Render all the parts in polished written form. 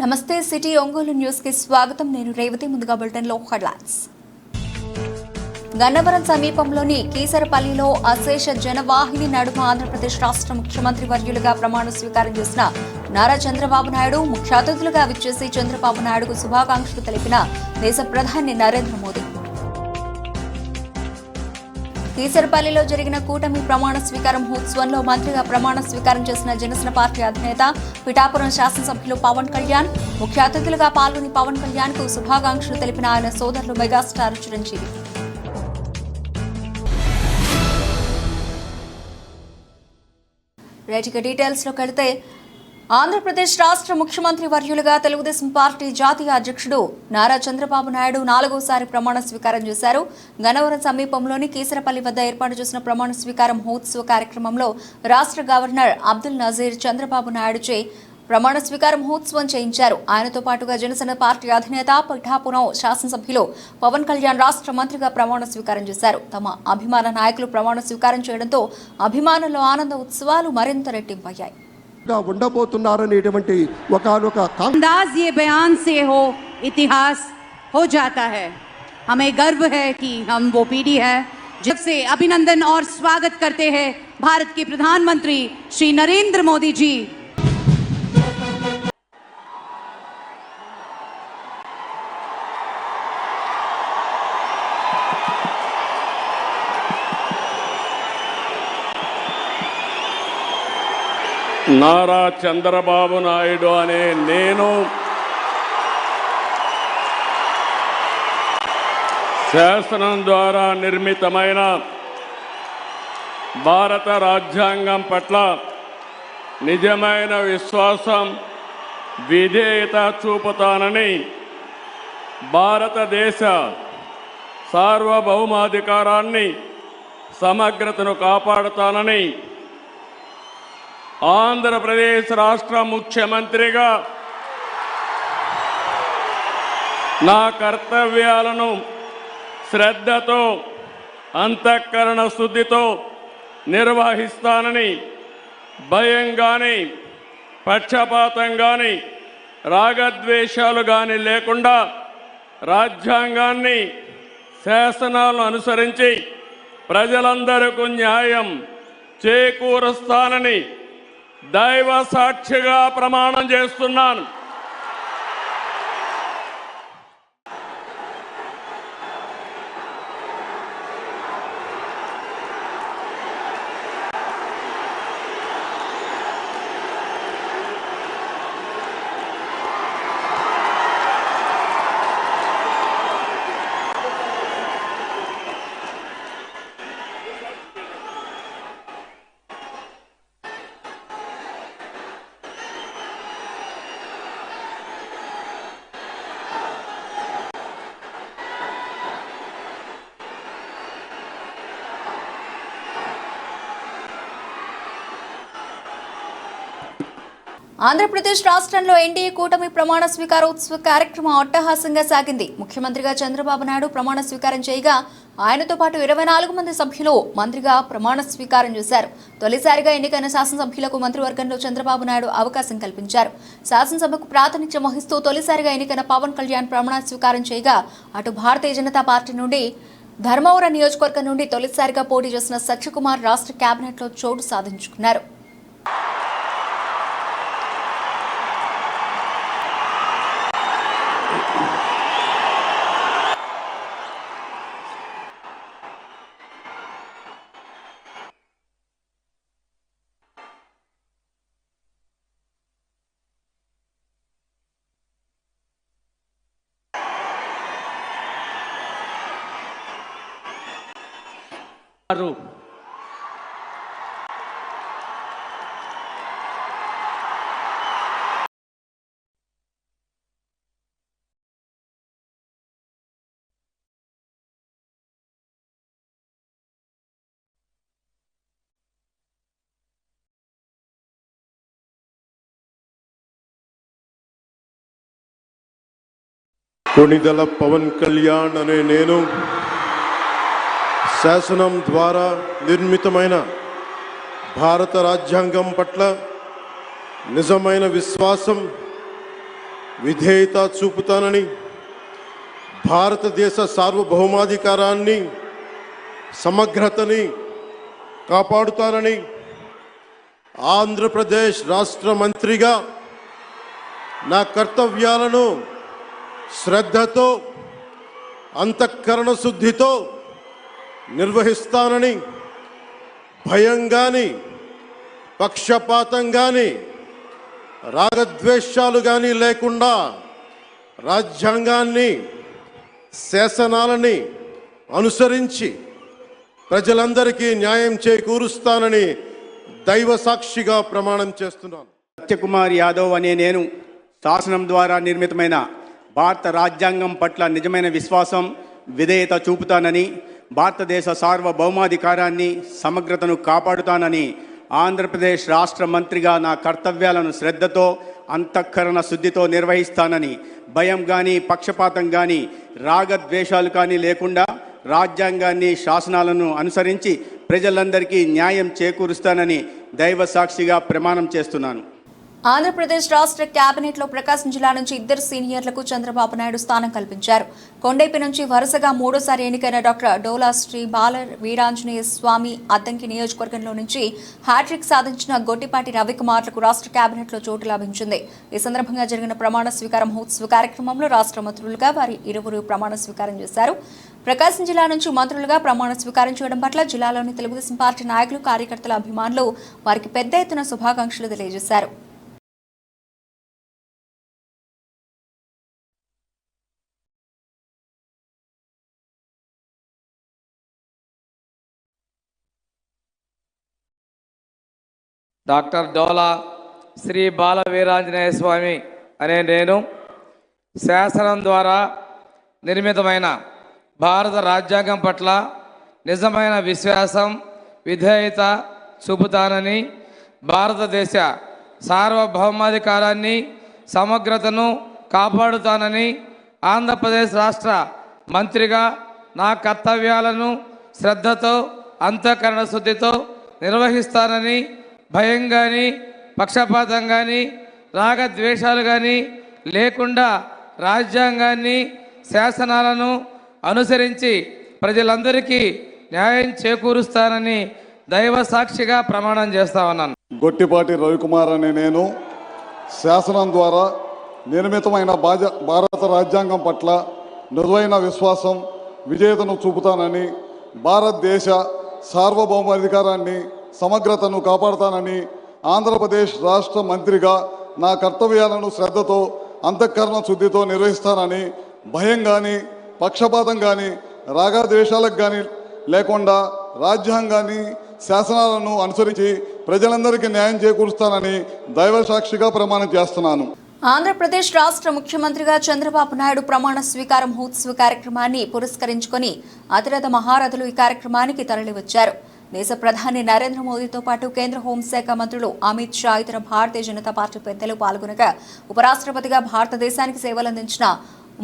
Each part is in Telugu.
నమస్తే సిటీ ఒంగోలు న్యూస్ కి స్వాగతం. నేను రేవతి. ముందుగా బులెటిన్ లో హెడ్లైన్స్. గన్నవరం సమీపంలోని కీసరపల్లిలో అశేష జనవాహిని నడుమ ఆంధ్రప్రదేశ్ రాష్ట్ర ముఖ్యమంత్రి వర్యులుగా ప్రమాణ స్వీకారం చేసిన నారా చంద్రబాబు నాయుడు ముఖ్య అతిథులుగా విచ్చేసి చంద్రబాబు నాయుడుకు శుభాకాంక్షలు తెలిపిన దేశ ప్రధాని నరేంద్ర మోదీ. కీసరపల్లిలో జరిగిన కూటమి ప్రమాణ స్వీకార మహోత్సవంలో మంత్రిగా ప్రమాణ స్వీకారం చేసిన జనసేన పార్టీ అధినేత పిఠాపురం శాసనసభ్యులు పవన్ కళ్యాణ్ ముఖ్య అతిథులుగా పాల్గొని పవన్ కళ్యాణ్ కు శుభాకాంక్షలు తెలిపిన ఆయన సోదరులు మెగాస్టార్ చిరంజీవి. డీటెయిల్స్ లోకి వెళితే ఆంధ్రప్రదేశ్ రాష్ట్ర ముఖ్యమంత్రి వర్యులుగా తెలుగుదేశం పార్టీ జాతీయ అధ్యక్షుడు నారా చంద్రబాబు నాయుడు 4వసారి ప్రమాణ స్వీకారం చేశారు. గన్నవరం సమీపంలోని కీసరపల్లి వద్ద ఏర్పాటు చేసిన ప్రమాణ స్వీకార మహోత్సవ కార్యక్రమంలో రాష్ట్ర గవర్నర్ అబ్దుల్ నజీర్ చంద్రబాబు నాయుడుచే ప్రమాణ స్వీకార మహోత్సవం చేయించారు. ఆయనతో పాటుగా జనసేన పార్టీ అధినేత పిఠాపురం శాసనసభ్యులు పవన్ కళ్యాణ్ రాష్ట్ర మంత్రిగా ప్రమాణ స్వీకారం చేశారు. తమ అభిమాన నాయకులు ప్రమాణ స్వీకారం చేయడంతో అభిమానుల ఆనంద ఉత్సవాలు మరింత రెట్టింపయ్యాయి. ఉండబోతున్నారనేటువంటి ఒకానొక अंदाज ये बयान से हो इतिहास हो जाता है। हमें गर्व है कि हम वो पीढ़ी है जब से अभिनंदन और स्वागत करते हैं भारत के प्रधानमंत्री श्री नरेंद्र मोदी जी। నారా చంద్రబాబు నాయుడు అనే నేను శాసనం ద్వారా నిర్మితమైన భారత రాజ్యాంగం పట్ల నిజమైన విశ్వాసం విధేయత చూపుతానని భారతదేశ సార్వభౌమాధికారాన్ని సమగ్రతను కాపాడుతానని ఆంధ్రప్రదేశ్ రాష్ట్ర ముఖ్యమంత్రిగా నా కర్తవ్యాలను శ్రద్ధతో అంతఃకరణ శుద్ధితో నిర్వహిస్తానని భయం కానీ పక్షపాతం కానీ రాగద్వేషాలు కానీ లేకుండా రాజ్యాంగాన్ని శాసనాలను అనుసరించి ప్రజలందరికీ న్యాయం చేకూరుస్తానని దైవ సాక్షిగా ప్రమాణం చేస్తున్నాను. ఆంధ్రప్రదేశ్ రాష్ట్రంలో ఎన్డీఏ కూటమి ప్రమాణ స్వీకారోత్సవ కార్యక్రమం అట్టహాసంగా సాగింది. ముఖ్యమంత్రిగా చంద్రబాబు నాయుడు ప్రమాణ స్వీకారం చేయగా ఆయనతో పాటు 24 మంది సభ్యులు మంత్రిగా ప్రమాణ స్వీకారం చేశారు. తొలిసారిగా ఎన్నికైన శాసనసభ్యులకు మంత్రివర్గంలో చంద్రబాబు నాయుడు అవకాశం కల్పించారు. శాసనసభకు ప్రాతినిధ్యం వహిస్తూ తొలిసారిగా ఎన్నికైన పవన్ కళ్యాణ్ ప్రమాణ స్వీకారం చేయగా అటు భారతీయ జనతా పార్టీ నుండి ధర్మవరం నియోజకవర్గం నుండి తొలిసారిగా పోటీ చేసిన సత్యకుమార్ రాష్ట్ర కేబినెట్లో చోటు సాధించుకున్నారు. కొణిదెల పవన్ కళ్యాణ్ అనే నేను శాసనం ద్వారా నిర్మితమైన భారత రాజ్యాంగం పట్ల నిజమైన విశ్వాసం విధేయత చూపుతానని, భారతదేశ సార్వభౌమాధికారాన్ని, సమగ్రతని కాపాడుతానని, ఆంధ్రప్రదేశ్ రాష్ట్ర మంత్రిగా నా కర్తవ్యాలను శ్రద్ధతో, అంతఃకరణ శుద్ధితో నిర్వహిస్తానని, భయం కానీ, పక్షపాతం కానీ, రాగద్వేషాలు కానీ లేకుండా రాజ్యాంగాన్ని, శాసనాలని అనుసరించి ప్రజలందరికీ న్యాయం చేకూరుస్తానని దైవ సాక్షిగా ప్రమాణం చేస్తున్నాను. సత్యకుమార్ యాదవ్ అనే నేను శాసనం ద్వారా నిర్మితమైన భారత రాజ్యాంగం పట్ల నిజమైన విశ్వాసం, విధేయత చూపుతానని, భారతదేశ సార్వభౌమాధికారాన్ని, సమగ్రతను కాపాడుతానని, ఆంధ్రప్రదేశ్ రాష్ట్ర మంత్రిగా నా కర్తవ్యాలను శ్రద్ధతో, అంతఃకరణ శుద్ధితో నిర్వహిస్తానని, భయం కానీ, పక్షపాతం కానీ, రాగద్వేషాలు కానీ లేకుండా రాజ్యాంగాన్ని, శాసనాలను అనుసరించి ప్రజలందరికీ న్యాయం చేకూరుస్తానని దైవ సాక్షిగా ప్రమాణం చేస్తున్నాను. ఆంధ్రప్రదేశ్ రాష్ట్ర కేబినెట్లో ప్రకాశం జిల్లా నుంచి 2 సీనియర్లకు చంద్రబాబు నాయుడు స్థానం కల్పించారు. కొండైపి నుంచి వరుసగా 3సారి ఎన్నికైన డాక్టర్ డోలా శ్రీ బాల వీరాంజనేయ స్వామి అద్దంకి నియోజకవర్గంలో నుంచి హ్యాట్రిక్ సాధించిన గొట్టిపాటి రవికుమార్లకు రాష్ట్ర కేబినెట్లో చోటు లభించింది. ఈ సందర్భంగా జరిగిన ప్రమాణ స్వీకార మహోత్సవ కార్యక్రమంలో రాష్ట్ర మంత్రులుగా వారి ఇరువురు ప్రమాణ స్వీకారం చేశారు. ప్రకాశం జిల్లా నుంచి మంత్రులుగా ప్రమాణ స్వీకారం చేయడం పట్ల జిల్లాలోని తెలుగుదేశం పార్టీ నాయకులు, కార్యకర్తల అభిమానులు వారికి పెద్ద ఎత్తున శుభాకాంక్షలు తెలియజేశారు. డాక్టర్ డోలా శ్రీ బాల వీరాంజనేయ స్వామి అనే నేను శాసనం ద్వారా నిర్మితమైన భారత రాజ్యాంగం పట్ల నిజమైన విశ్వాసం, విధేయత చూపుతానని, భారతదేశ సార్వభౌమాధికారాన్ని, సమగ్రతను కాపాడుతానని, ఆంధ్రప్రదేశ్ రాష్ట్ర మంత్రిగా నా కర్తవ్యాలను శ్రద్ధతో, అంతఃకరణ శుద్ధితో నిర్వహిస్తానని, భయం కానీ, పక్షపాతం కానీ, రాగద్వేషాలు కానీ లేకుండా రాజ్యాంగాన్ని, శాసనాలను అనుసరించి ప్రజలందరికీ న్యాయం చేకూరుస్తానని దైవ సాక్షిగా ప్రమాణం చేస్తా ఉన్నాను. గొట్టిపాటి రవికుమార్ అనే నేను శాసనం ద్వారా నిర్మితమైన భారత రాజ్యాంగం పట్ల నిజమైన విశ్వాసం, విధేయతను చూపుతానని, భారతదేశ సార్వభౌమాధికారాన్ని, సమగ్రతను కాపాడుతానని, ఆంధ్రప్రదేశ్ రాష్ట్ర మంత్రిగా నా కర్తవ్యాలను శ్రద్ధతో, అంతఃకరణ శుద్ధితో నిర్వహిస్తానని, భయం కానీ, పక్షపాతం కానీ, రాగద్వేషాలకు కానీ లేకుండా రాజ్యాంగాన్ని, శాసనాలను అనుసరించి ప్రజలందరికీ న్యాయం చేకూరుస్తానని దైవ సాక్షిగా ప్రమాణం చేస్తున్నాను. ఆంధ్రప్రదేశ్ రాష్ట్ర ముఖ్యమంత్రిగా చంద్రబాబు నాయుడు ప్రమాణ స్వీకార మహోత్సవ కార్యక్రమాన్ని పురస్కరించుకొని అతిరథ మహారథులు ఈ కార్యక్రమానికి తరలివచ్చారు. దేశ ప్రధాని నరేంద్ర మోదీతో పాటు కేంద్ర హోంశాఖ మంత్రులు అమిత్ షా, ఇతర భారతీయ జనతా పార్టీ పెద్దలు పాల్గొనగా ఉపరాష్ట్రపతిగా భారతదేశానికి సేవలందించిన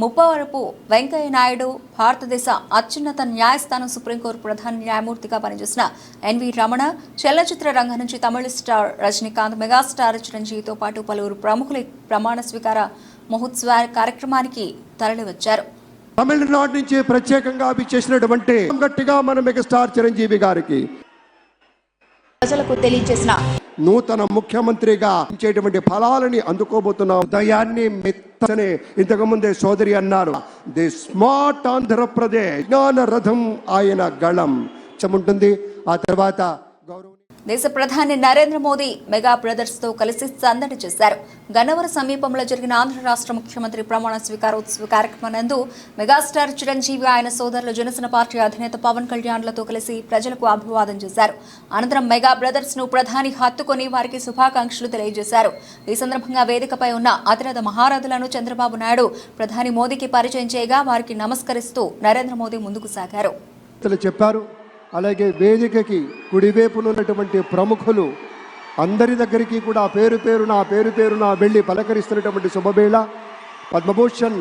ముప్పవరపు వెంకయ్య నాయుడు, భారతదేశ అత్యున్నత న్యాయస్థానం సుప్రీంకోర్టు ప్రధాన న్యాయమూర్తిగా పనిచేసిన ఎన్వి రమణ, చలనచిత్ర రంగం నుంచి తమిళ స్టార్ రజనీకాంత్, మెగాస్టార్ చిరంజీవితో పాటు పలువురు ప్రముఖులు ప్రమాణ స్వీకార మహోత్సవ కార్యక్రమానికి తరలివచ్చారు. తమిళనాడు నుంచి ప్రత్యేకంగా విచ్చేసినటువంటి గట్టిగా మన మెగాస్టార్ చిరంజీవి గారికి ప్రజలకు తెలియజేసిన నూతన ముఖ్యమంత్రిగా ఇచ్చేటువంటి ఫలాలని అందుకోబోతున్నాం. ఉదయాన్ని మెత్తనే ఇంతకుముందే సోదరి అన్నారు, ది స్మార్ట్ ఆంధ్రప్రదేశ్ జ్ఞాన రథం ఆయన గళం ఉంటుంది. ఆ తర్వాత దేశ ప్రధాని నరేంద్ర మోదీ మెగా బ్రదర్స్ తో కలిసి సందడి చేశారు. గన్నవరం సమీపంలో జరిగిన ఆంధ్ర రాష్ట్ర ముఖ్యమంత్రి ప్రమాణ స్వీకారోత్సవ కార్యక్రమానందు మెగాస్టార్ చిరంజీవి, ఆయన సోదరులు జనసేన పార్టీ అధినేత పవన్ కళ్యాణ్లతో కలిసి ప్రజలకు అభివాదం చేశారు. అనంతరం మెగా బ్రదర్స్ ను ప్రధాని హత్తుకొని వారికి శుభాకాంక్షలు తెలియజేశారు. ఈ సందర్భంగా వేదికపై ఉన్న అతిరథ మహారథులను చంద్రబాబు నాయుడు ప్రధాని మోదీకి పరిచయం చేయగా వారికి నమస్కరిస్తూ నరేంద్ర మోదీ ముందుకు సాగారు. చెప్పారు. అలాగే వేదికకి కుడివైపున ఉన్నటువంటి ప్రముఖులు అందరి దగ్గరికి కూడా పేరు పేరున వెళ్ళి పలకరిస్తున్నటువంటి శుభవేళ. పద్మభూషణ్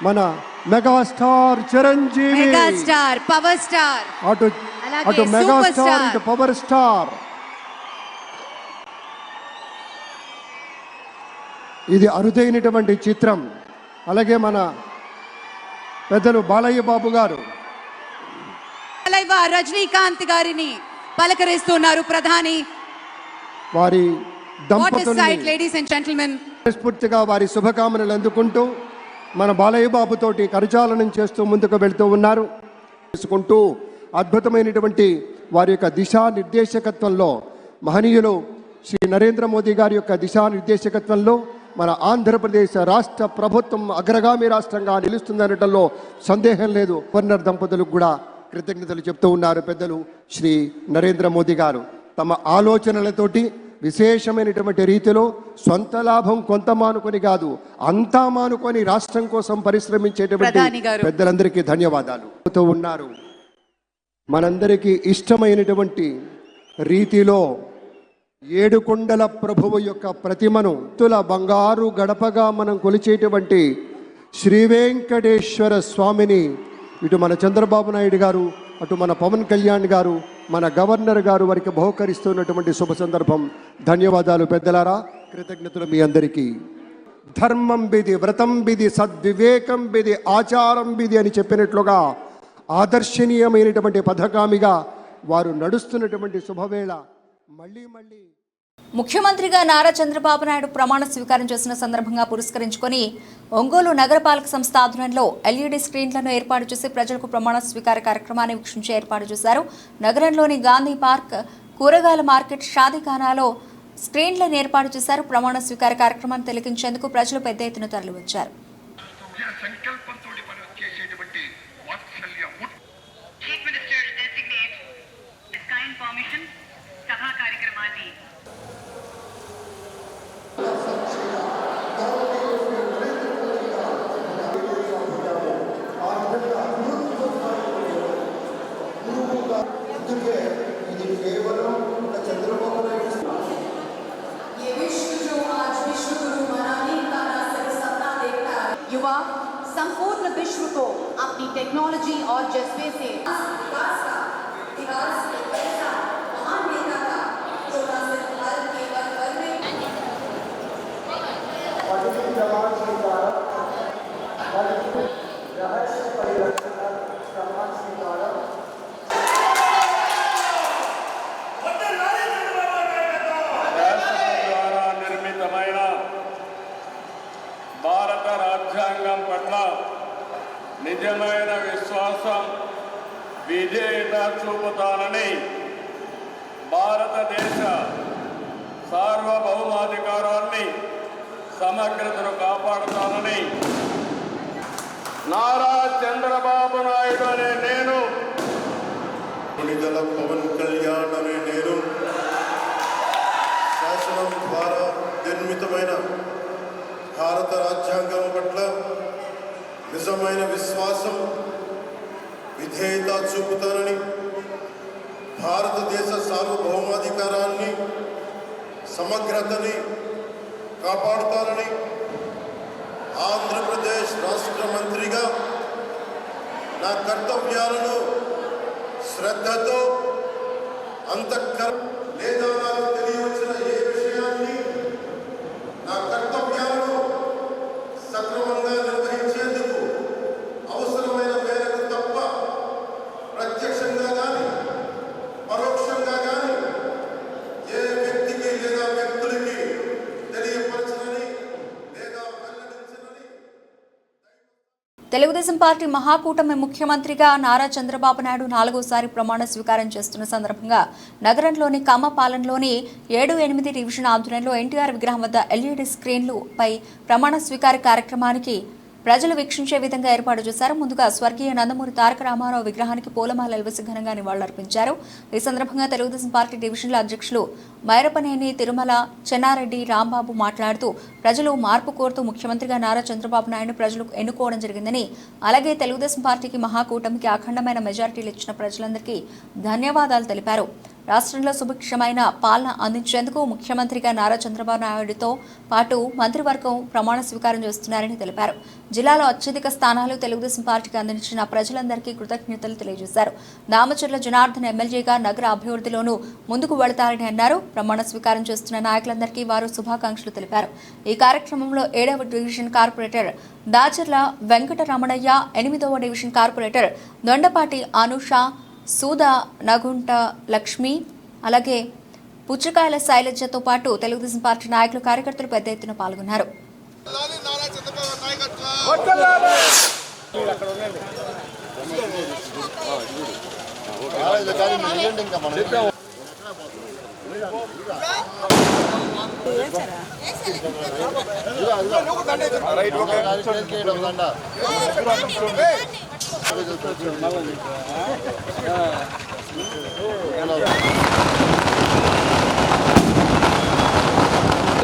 మన megastar Chiranjeevi, megastar power star, అటు మెగాస్టార్ ఇటు పవర్ స్టార్. ఇది అరుదైనటువంటి చిత్రం. అలాగే మన పెద్దలు బాలయ్య బాబు గారు రజనీకాంత్ గారిని పలకరిస్తున్నారు ప్రధాని. వారి దంపతుల్ని లేడీస్ అండ్ జెంటిల్మెన్ స్ఫూర్తిగా వారి శుభకామనలు అందుకుంటూ మన బాలయ్య బాబుతోటి కరచాలనం చేస్తూ ముందుకు వెళ్తూ ఉన్నారు. చేసుకుంటూ అద్భుతమైనటువంటి వారి యొక్క దిశానిర్దేశకత్వంలో మహనీయులు శ్రీ నరేంద్ర మోదీ గారి యొక్క దిశానిర్దేశకత్వంలో మన ఆంధ్రప్రదేశ్ రాష్ట్ర ప్రభుత్వం అగ్రగామి రాష్ట్రంగా నిలుస్తుందనటంలో సందేహం లేదు. గవర్నర్ దంపతులకు కూడా కృతజ్ఞతలు చెప్తూ ఉన్నారు పెద్దలు శ్రీ నరేంద్ర మోదీ గారు. తమ ఆలోచనలతోటి విశేషమైనటువంటి రీతిలో సొంత లాభం కొంత మానుకొని కాదు, అంతా మానుకొని రాష్ట్రం కోసం పరిశ్రమించేటువంటి పెద్దలందరికీ ధన్యవాదాలు ఉన్నారు. మనందరికీ ఇష్టమైనటువంటి రీతిలో ఏడుకొండల ప్రభువు యొక్క ప్రతిమను తుల బంగారు గడపగా మనం కొలిచేటువంటి శ్రీ వెంకటేశ్వర స్వామిని ఇటు మన చంద్రబాబు నాయుడు గారు, అటు మన పవన్ కళ్యాణ్ గారు, మన గవర్నర్ గారు వారికి బహుకరిస్తున్నటువంటి శుభ సందర్భం. ధన్యవాదాలు పెద్దలారా, కృతజ్ఞతలు మీ అందరికీ. ధర్మం బిది, వ్రతం బిది, సద్వివేకం బిది, ఆచారం బిది అని చెప్పినట్లుగా ఆదర్శనీయమైనటువంటి పథకామిగా వారు నడుస్తున్నటువంటి శుభవేళ మళ్ళీ ముఖ్యమంత్రిగా నారా చంద్రబాబు నాయుడు ప్రమాణ స్వీకారం చేసిన సందర్భంగా పురస్కరించుకొని ఒంగోలు నగరపాలక సంస్థ ఆధ్వర్యంలో ఎల్ఈడి స్క్రీన్లను ఏర్పాటు చేసి ప్రజలకు ప్రమాణ స్వీకార కార్యక్రమాన్ని వీక్షించే ఏర్పాటు చేశారు. నగరంలోని గాంధీ పార్క్, కూరగాయల మార్కెట్, షాదీఖానాలో స్క్రీన్లను ఏర్పాటు చేశారు. ప్రమాణ స్వీకార కార్యక్రమాన్ని తిలకించేందుకు ప్రజలు పెద్ద ఎత్తున తరలివచ్చారు. युवा संपूर्ण विश्व को अपनी टेक्नोलॉजी और जज्बे से భారత రాజ్యాంగం పట్ల నిజమైన విశ్వాసం, విధేయత చూపుతానని, భారతదేశ సార్వభౌమాధికారాన్ని, సమగ్రతను కాపాడుతానని నారా చంద్రబాబు నాయుడు అనే నేను, పవన్ కళ్యాణ్ అనే నేను శాసనం ద్వారా నిర్మితమైన భారత రాజ్యాంగం పట్ల నిజమైన విశ్వాసం, విధేయత చూపుతానని, భారతదేశ సార్వభౌమాధికారాన్ని, సమగ్రతని కాపాడుతానని, ఆంధ్రప్రదేశ్ రాష్ట్ర మంత్రిగా నా కర్తవ్యాలను శ్రద్ధతో అంతఃకరణ లేదా నాకు తెలియవలసిన ఏ విషయాన్ని నా కర్తవ్యాలను సక్రమంగా నిర్వహించేందుకు అవసరమైన మేరకు తప్ప ప్రత్యక్షంగా కానీ పరోక్షంగా కానీ ఏ వ్యక్తికి లేదా వ్యక్తులకి తెలియపరచనని లేదా వెల్లడించనని. తెలుగుదేశం పార్టీ మహాకూటమి ముఖ్యమంత్రిగా నారా చంద్రబాబు నాయుడు 4వసారి ప్రమాణ స్వీకారం చేస్తున్న సందర్భంగా నగరంలోని కమ్మపాలెంలోని 7-8 డివిజన్ ఆధ్వర్యంలో ఎన్టీఆర్ విగ్రహం వద్ద ఎల్ఈడి స్క్రీన్లు పై ప్రమాణ స్వీకార కార్యక్రమానికి ప్రజలు వీక్షించే విధంగా ఏర్పాటు చేశారు. ముందుగా స్వర్గీయ నందమూరి తారక రామారావు విగ్రహానికి పూలమాలలు వేసి ఘనంగా నివాళులర్పించారు. ఈ సందర్భంగా తెలుగుదేశం పార్టీ డివిజన్ల అధ్యక్షులు మైరపనేని తిరుమల చెన్నారెడ్డి రాంబాబు మాట్లాడుతూ ప్రజలు మార్పు కోరుతూ ముఖ్యమంత్రిగా నారా చంద్రబాబు నాయుడు ప్రజలు ఎన్నుకోవడం జరిగిందని, అలాగే తెలుగుదేశం పార్టీకి మహాకూటమికి అఖండమైన మెజారిటీలు ఇచ్చిన ప్రజలందరికీ ధన్యవాదాలు తెలిపారు. రాష్ట్రంలో సుభిక్షమైన పాలన అందించేందుకు ముఖ్యమంత్రిగా నారా చంద్రబాబు నాయుడుతో పాటు మంత్రివర్గం ప్రమాణ స్వీకారం చేస్తున్నారని తెలిపారు. జిల్లాలో అత్యధిక స్థానాలు తెలుగుదేశం పార్టీకి అందించిన ప్రజలందరికీ కృతజ్ఞతలు తెలియజేశారు. దామచర్ల జనార్దన్ ఎమ్మెల్యేగా నగర అభివృద్ధిలోనూ ముందుకు వెళతారని అన్నారు. ప్రమాణ స్వీకారం చేస్తున్న నాయకులందరికీ వారు శుభాకాంక్షలు తెలిపారు. ఈ కార్యక్రమంలో 7వ డివిజన్ కార్పొరేటర్ దాచర్ల వెంకటరమణయ్య, 8వ డివిజన్ కార్పొరేటర్ దొండపాటి అనుష, సూదా నగుంట లక్ష్మి, అలాగే పుచ్చకాయల శైలజతో పాటు తెలుగుదేశం పార్టీ నాయకులు, కార్యకర్తలు పెద్ద ఎత్తున పాల్గొన్నారు.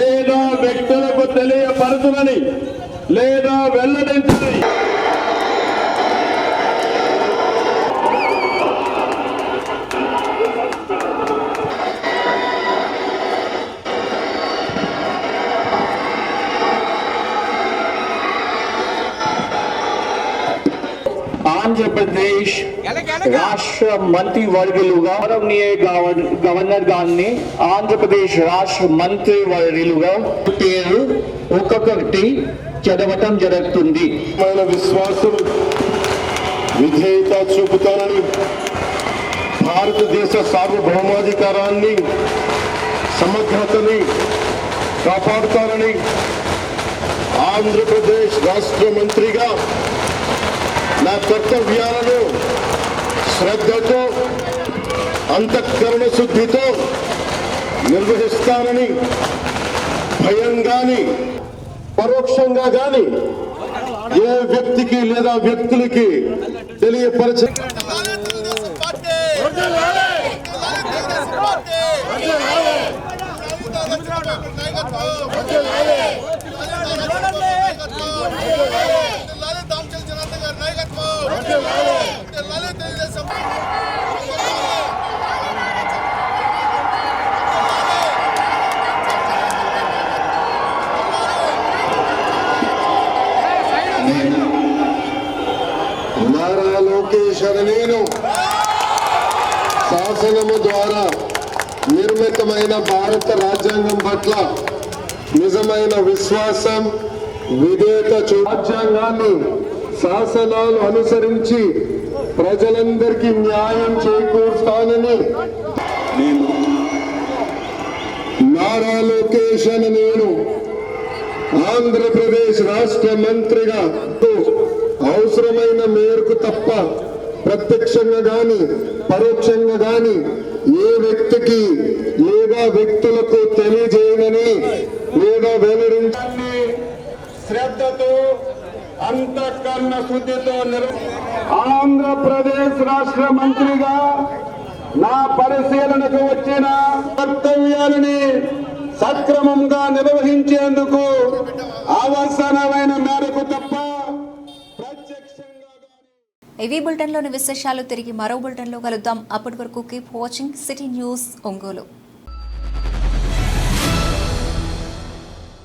లేదా వ్యక్తులకు తెలియపరచునని లేదా వెల్లడించని ఆంధ్రప్రదేశ్ రాష్ట్ర మంత్రివర్యులుగా గౌరవనీయ గవర్నర్ గారిని ఆంధ్రప్రదేశ్ రాష్ట్ర మంత్రివర్యులుగా పేరు ఒక్కొక్కటి చదవటం జరుగుతుంది. మన విశ్వాసం విధేయత చూపుతానని, భారతదేశ సార్వభౌమాధికారాన్ని సమగ్రతని కాపాడుతానని, ఆంధ్రప్రదేశ్ రాష్ట్ర మంత్రిగా నా కర్తవ్యాలను శ్రద్ధతో అంతఃకరణ శుద్ధితో నిర్వహిస్తానని భయం గాని పరోక్షంగా గాని ఏ వ్యక్తికి లేదా వ్యక్తులకి తెలియపరచ నారా లోకేష్ అని నేను శాసనము ద్వారా నిర్మితమైన భారత రాజ్యాంగం పట్ల నిజమైన విశ్వాసం, విధేయత రాజ్యాంగాన్ని శాసనాలు అనుసరించి ప్రజలందరికీ న్యాయం చేకూరుస్తానని నేను నారా లోకేష్ అని నేను ఆంధ్రప్రదేశ్ రాష్ట్ర మంత్రిగా అవసరమైన మేరకు తప్ప ప్రత్యక్షంగా గాని పరోక్షంగా గాని ఏ వ్యక్తికి లేదా వ్యక్తులకు తెలియజేయనని లేదా వెల్లడించని శ్రద్ధతో అంతఃకరణ శుద్ధితో ఆంధ్రప్రదేశ్ రాష్ట్ర మంత్రిగా నా పరిశీలనకు వచ్చిన కర్తవ్యాలని సక్రమంగా నిర్వహించేందుకు అవసరమైన మేరకు తప్ప ఇవి బులెటిన్లోని విశేషాలు. తిరిగి మరో బులెటిన్లో కలుద్దాం. అప్పటి వరకు keep watching city news Ongole.